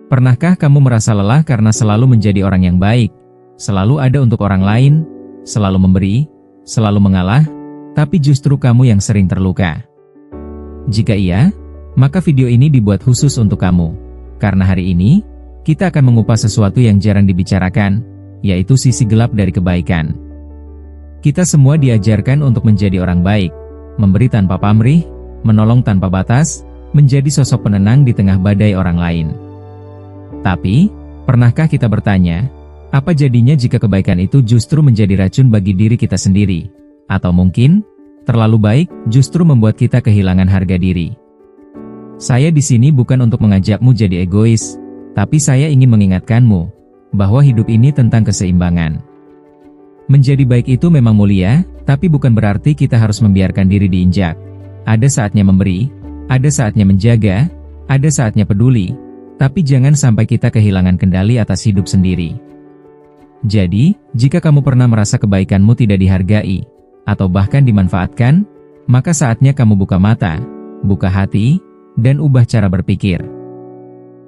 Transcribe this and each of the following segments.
Pernahkah kamu merasa lelah karena selalu menjadi orang yang baik, selalu ada untuk orang lain, selalu memberi, selalu mengalah, tapi justru kamu yang sering terluka? Jika iya, maka video ini dibuat khusus untuk kamu. Karena hari ini, kita akan mengupas sesuatu yang jarang dibicarakan, yaitu sisi gelap dari kebaikan. Kita semua diajarkan untuk menjadi orang baik, memberi tanpa pamrih, menolong tanpa batas, menjadi sosok penenang di tengah badai orang lain. Tapi, pernahkah kita bertanya, apa jadinya jika kebaikan itu justru menjadi racun bagi diri kita sendiri? Atau mungkin, terlalu baik justru membuat kita kehilangan harga diri? Saya di sini bukan untuk mengajakmu jadi egois, tapi saya ingin mengingatkanmu bahwa hidup ini tentang keseimbangan. Menjadi baik itu memang mulia, tapi bukan berarti kita harus membiarkan diri diinjak. Ada saatnya memberi, ada saatnya menjaga, ada saatnya peduli, tapi jangan sampai kita kehilangan kendali atas hidup sendiri. Jadi, jika kamu pernah merasa kebaikanmu tidak dihargai, atau bahkan dimanfaatkan, maka saatnya kamu buka mata, buka hati, dan ubah cara berpikir.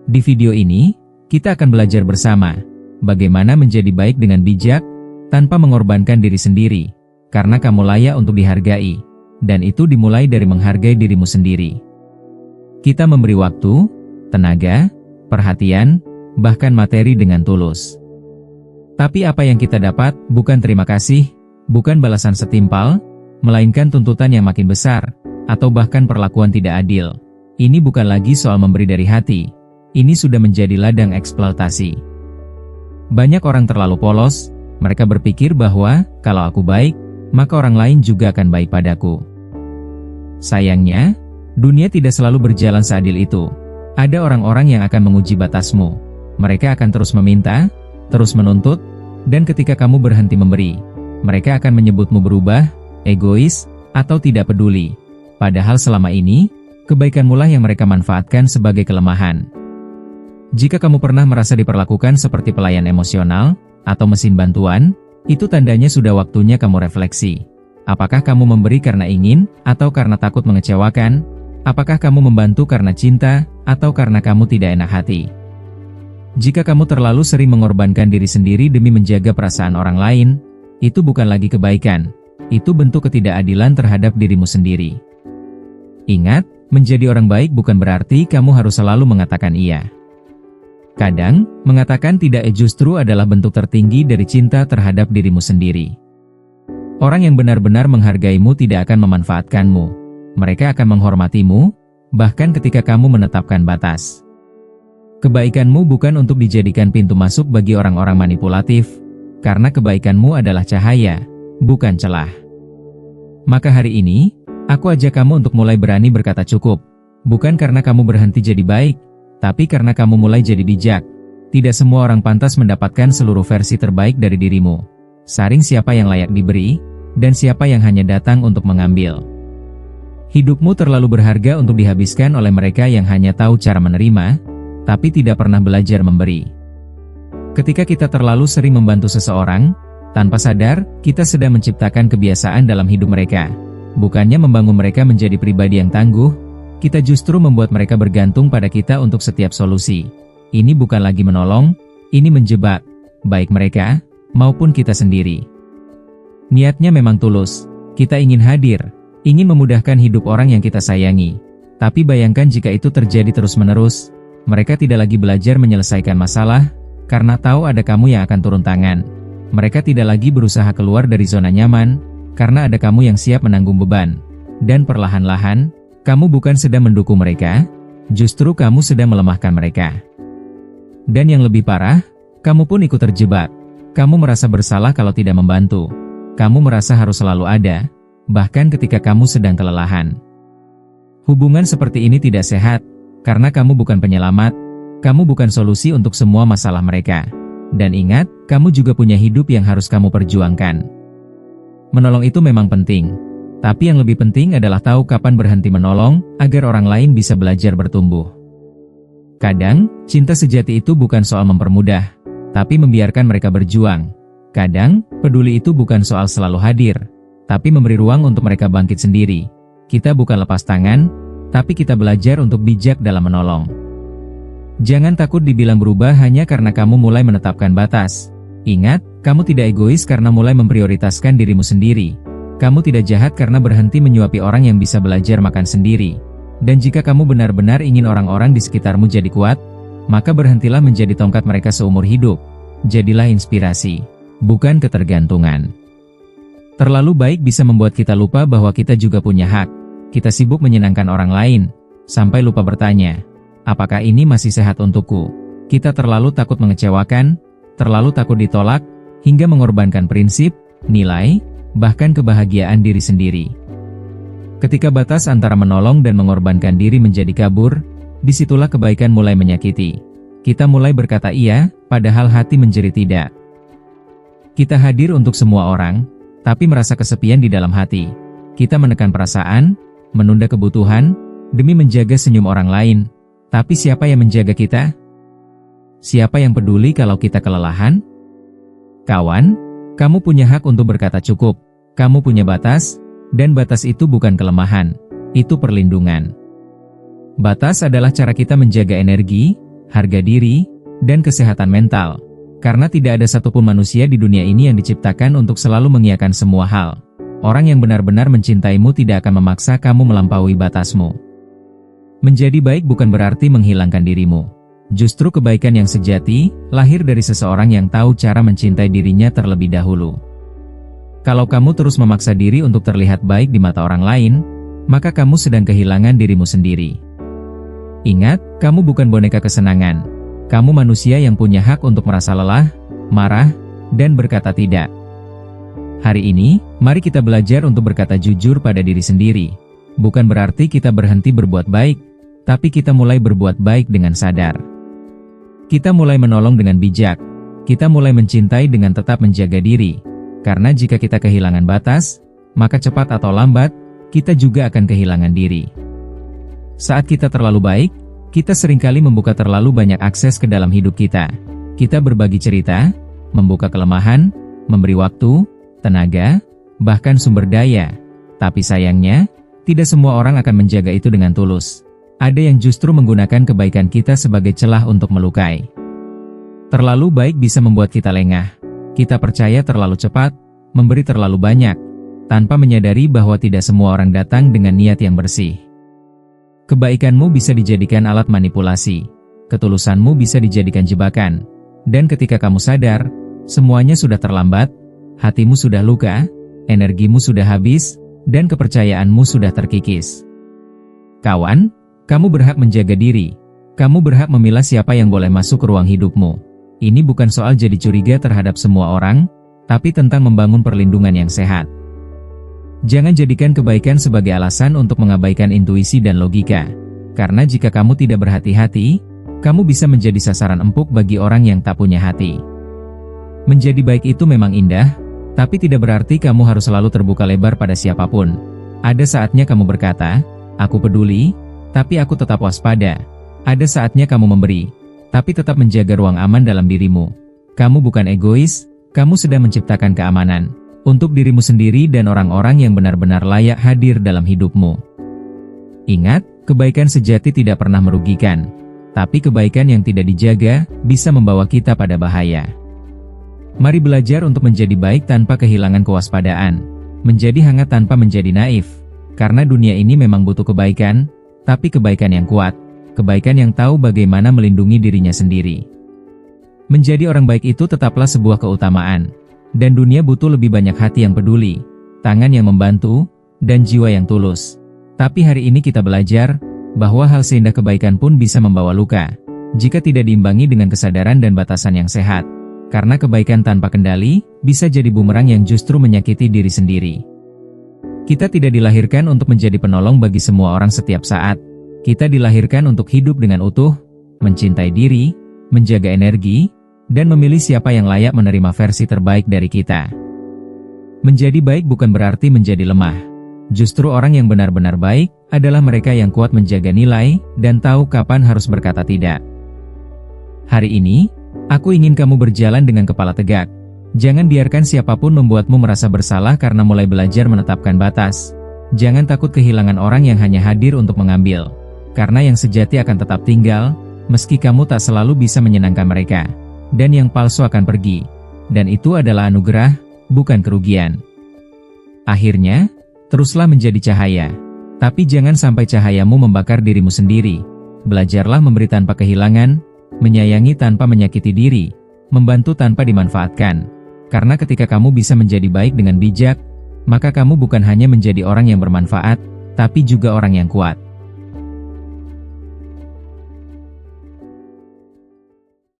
Di video ini, kita akan belajar bersama, bagaimana menjadi baik dengan bijak, tanpa mengorbankan diri sendiri, karena kamu layak untuk dihargai, dan itu dimulai dari menghargai dirimu sendiri. Kita memberi waktu, tenaga, perhatian, bahkan materi dengan tulus. Tapi apa yang kita dapat bukan terima kasih, bukan balasan setimpal, melainkan tuntutan yang makin besar, atau bahkan perlakuan tidak adil. Ini bukan lagi soal memberi dari hati, ini sudah menjadi ladang eksploitasi. Banyak orang terlalu polos, mereka berpikir bahwa, kalau aku baik, maka orang lain juga akan baik padaku. Sayangnya, dunia tidak selalu berjalan seadil itu. Ada orang-orang yang akan menguji batasmu. Mereka akan terus meminta, terus menuntut, dan ketika kamu berhenti memberi, mereka akan menyebutmu berubah, egois, atau tidak peduli. Padahal selama ini, kebaikanmu lah yang mereka manfaatkan sebagai kelemahan. Jika kamu pernah merasa diperlakukan seperti pelayan emosional, atau mesin bantuan, itu tandanya sudah waktunya kamu refleksi. Apakah kamu memberi karena ingin, atau karena takut mengecewakan? Apakah kamu membantu karena cinta, atau karena kamu tidak enak hati? Jika kamu terlalu sering mengorbankan diri sendiri demi menjaga perasaan orang lain, itu bukan lagi kebaikan, itu bentuk ketidakadilan terhadap dirimu sendiri. Ingat, menjadi orang baik bukan berarti kamu harus selalu mengatakan iya. Kadang, mengatakan tidak justru adalah bentuk tertinggi dari cinta terhadap dirimu sendiri. Orang yang benar-benar menghargaimu tidak akan memanfaatkanmu. Mereka akan menghormatimu, bahkan ketika kamu menetapkan batas. Kebaikanmu bukan untuk dijadikan pintu masuk bagi orang-orang manipulatif, karena kebaikanmu adalah cahaya, bukan celah. Maka hari ini, aku ajak kamu untuk mulai berani berkata cukup, bukan karena kamu berhenti jadi baik, tapi karena kamu mulai jadi bijak. Tidak semua orang pantas mendapatkan seluruh versi terbaik dari dirimu. Saring siapa yang layak diberi, dan siapa yang hanya datang untuk mengambil. Hidupmu terlalu berharga untuk dihabiskan oleh mereka yang hanya tahu cara menerima, tapi tidak pernah belajar memberi. Ketika kita terlalu sering membantu seseorang, tanpa sadar, kita sedang menciptakan kebiasaan dalam hidup mereka. Bukannya membangun mereka menjadi pribadi yang tangguh, kita justru membuat mereka bergantung pada kita untuk setiap solusi. Ini bukan lagi menolong, ini menjebak, baik mereka, maupun kita sendiri. Niatnya memang tulus, kita ingin hadir, ingin memudahkan hidup orang yang kita sayangi. Tapi bayangkan jika itu terjadi terus-menerus, mereka tidak lagi belajar menyelesaikan masalah, karena tahu ada kamu yang akan turun tangan. Mereka tidak lagi berusaha keluar dari zona nyaman, karena ada kamu yang siap menanggung beban. Dan perlahan-lahan, kamu bukan sedang mendukung mereka, justru kamu sedang melemahkan mereka. Dan yang lebih parah, kamu pun ikut terjebak. Kamu merasa bersalah kalau tidak membantu. Kamu merasa harus selalu ada, bahkan ketika kamu sedang kelelahan. Hubungan seperti ini tidak sehat, karena kamu bukan penyelamat, kamu bukan solusi untuk semua masalah mereka. Dan ingat, kamu juga punya hidup yang harus kamu perjuangkan. Menolong itu memang penting, tapi yang lebih penting adalah tahu kapan berhenti menolong, agar orang lain bisa belajar bertumbuh. Kadang, cinta sejati itu bukan soal mempermudah, tapi membiarkan mereka berjuang. Kadang, peduli itu bukan soal selalu hadir, tapi memberi ruang untuk mereka bangkit sendiri. Kita bukan lepas tangan, tapi kita belajar untuk bijak dalam menolong. Jangan takut dibilang berubah hanya karena kamu mulai menetapkan batas. Ingat, kamu tidak egois karena mulai memprioritaskan dirimu sendiri. Kamu tidak jahat karena berhenti menyuapi orang yang bisa belajar makan sendiri. Dan jika kamu benar-benar ingin orang-orang di sekitarmu jadi kuat, maka berhentilah menjadi tongkat mereka seumur hidup. Jadilah inspirasi, bukan ketergantungan. Terlalu baik bisa membuat kita lupa bahwa kita juga punya hak. Kita sibuk menyenangkan orang lain, sampai lupa bertanya, apakah ini masih sehat untukku? Kita terlalu takut mengecewakan, terlalu takut ditolak, hingga mengorbankan prinsip, nilai, bahkan kebahagiaan diri sendiri. Ketika batas antara menolong dan mengorbankan diri menjadi kabur, disitulah kebaikan mulai menyakiti. Kita mulai berkata iya, padahal hati menjerit tidak. Kita hadir untuk semua orang, tapi merasa kesepian di dalam hati. Kita menekan perasaan, menunda kebutuhan, demi menjaga senyum orang lain. Tapi siapa yang menjaga kita? Siapa yang peduli kalau kita kelelahan? Kawan, kamu punya hak untuk berkata cukup. Kamu punya batas, dan batas itu bukan kelemahan, itu perlindungan. Batas adalah cara kita menjaga energi, harga diri, dan kesehatan mental. Karena tidak ada satupun manusia di dunia ini yang diciptakan untuk selalu mengiyakan semua hal. Orang yang benar-benar mencintaimu tidak akan memaksa kamu melampaui batasmu. Menjadi baik bukan berarti menghilangkan dirimu. Justru kebaikan yang sejati, lahir dari seseorang yang tahu cara mencintai dirinya terlebih dahulu. Kalau kamu terus memaksa diri untuk terlihat baik di mata orang lain, maka kamu sedang kehilangan dirimu sendiri. Ingat, kamu bukan boneka kesenangan. Kamu manusia yang punya hak untuk merasa lelah, marah, dan berkata tidak. Hari ini, mari kita belajar untuk berkata jujur pada diri sendiri. Bukan berarti kita berhenti berbuat baik, tapi kita mulai berbuat baik dengan sadar. Kita mulai menolong dengan bijak. Kita mulai mencintai dengan tetap menjaga diri. Karena jika kita kehilangan batas, maka cepat atau lambat, kita juga akan kehilangan diri. Saat kita terlalu baik, kita seringkali membuka terlalu banyak akses ke dalam hidup kita. Kita berbagi cerita, membuka kelemahan, memberi waktu, tenaga, bahkan sumber daya. Tapi sayangnya, tidak semua orang akan menjaga itu dengan tulus. Ada yang justru menggunakan kebaikan kita sebagai celah untuk melukai. Terlalu baik bisa membuat kita lengah. Kita percaya terlalu cepat, memberi terlalu banyak, tanpa menyadari bahwa tidak semua orang datang dengan niat yang bersih. Kebaikanmu bisa dijadikan alat manipulasi, ketulusanmu bisa dijadikan jebakan, dan ketika kamu sadar, semuanya sudah terlambat, hatimu sudah luka, energimu sudah habis, dan kepercayaanmu sudah terkikis. Kawan, kamu berhak menjaga diri, kamu berhak memilah siapa yang boleh masuk ke ruang hidupmu. Ini bukan soal jadi curiga terhadap semua orang, tapi tentang membangun perlindungan yang sehat. Jangan jadikan kebaikan sebagai alasan untuk mengabaikan intuisi dan logika. Karena jika kamu tidak berhati-hati, kamu bisa menjadi sasaran empuk bagi orang yang tak punya hati. Menjadi baik itu memang indah, tapi tidak berarti kamu harus selalu terbuka lebar pada siapapun. Ada saatnya kamu berkata, aku peduli, tapi aku tetap waspada. Ada saatnya kamu memberi, tapi tetap menjaga ruang aman dalam dirimu. Kamu bukan egois, kamu sedang menciptakan keamanan untuk dirimu sendiri dan orang-orang yang benar-benar layak hadir dalam hidupmu. Ingat, kebaikan sejati tidak pernah merugikan, tapi kebaikan yang tidak dijaga bisa membawa kita pada bahaya. Mari belajar untuk menjadi baik tanpa kehilangan kewaspadaan, menjadi hangat tanpa menjadi naif, karena dunia ini memang butuh kebaikan, tapi kebaikan yang kuat, kebaikan yang tahu bagaimana melindungi dirinya sendiri. Menjadi orang baik itu tetaplah sebuah keutamaan. Dan dunia butuh lebih banyak hati yang peduli, tangan yang membantu, dan jiwa yang tulus. Tapi hari ini kita belajar, bahwa hal seindah kebaikan pun bisa membawa luka, jika tidak diimbangi dengan kesadaran dan batasan yang sehat. Karena kebaikan tanpa kendali, bisa jadi bumerang yang justru menyakiti diri sendiri. Kita tidak dilahirkan untuk menjadi penolong bagi semua orang setiap saat. Kita dilahirkan untuk hidup dengan utuh, mencintai diri, menjaga energi, dan memilih siapa yang layak menerima versi terbaik dari kita. Menjadi baik bukan berarti menjadi lemah. Justru orang yang benar-benar baik, adalah mereka yang kuat menjaga nilai, dan tahu kapan harus berkata tidak. Hari ini, aku ingin kamu berjalan dengan kepala tegak. Jangan biarkan siapapun membuatmu merasa bersalah karena mulai belajar menetapkan batas. Jangan takut kehilangan orang yang hanya hadir untuk mengambil. Karena yang sejati akan tetap tinggal, Meski kamu tak selalu bisa menyenangkan mereka, dan yang palsu akan pergi. Dan itu adalah anugerah, bukan kerugian. Akhirnya, teruslah menjadi cahaya. Tapi jangan sampai cahayamu membakar dirimu sendiri. Belajarlah memberi tanpa kehilangan, menyayangi tanpa menyakiti diri, membantu tanpa dimanfaatkan. Karena ketika kamu bisa menjadi baik dengan bijak, maka kamu bukan hanya menjadi orang yang bermanfaat, tapi juga orang yang kuat.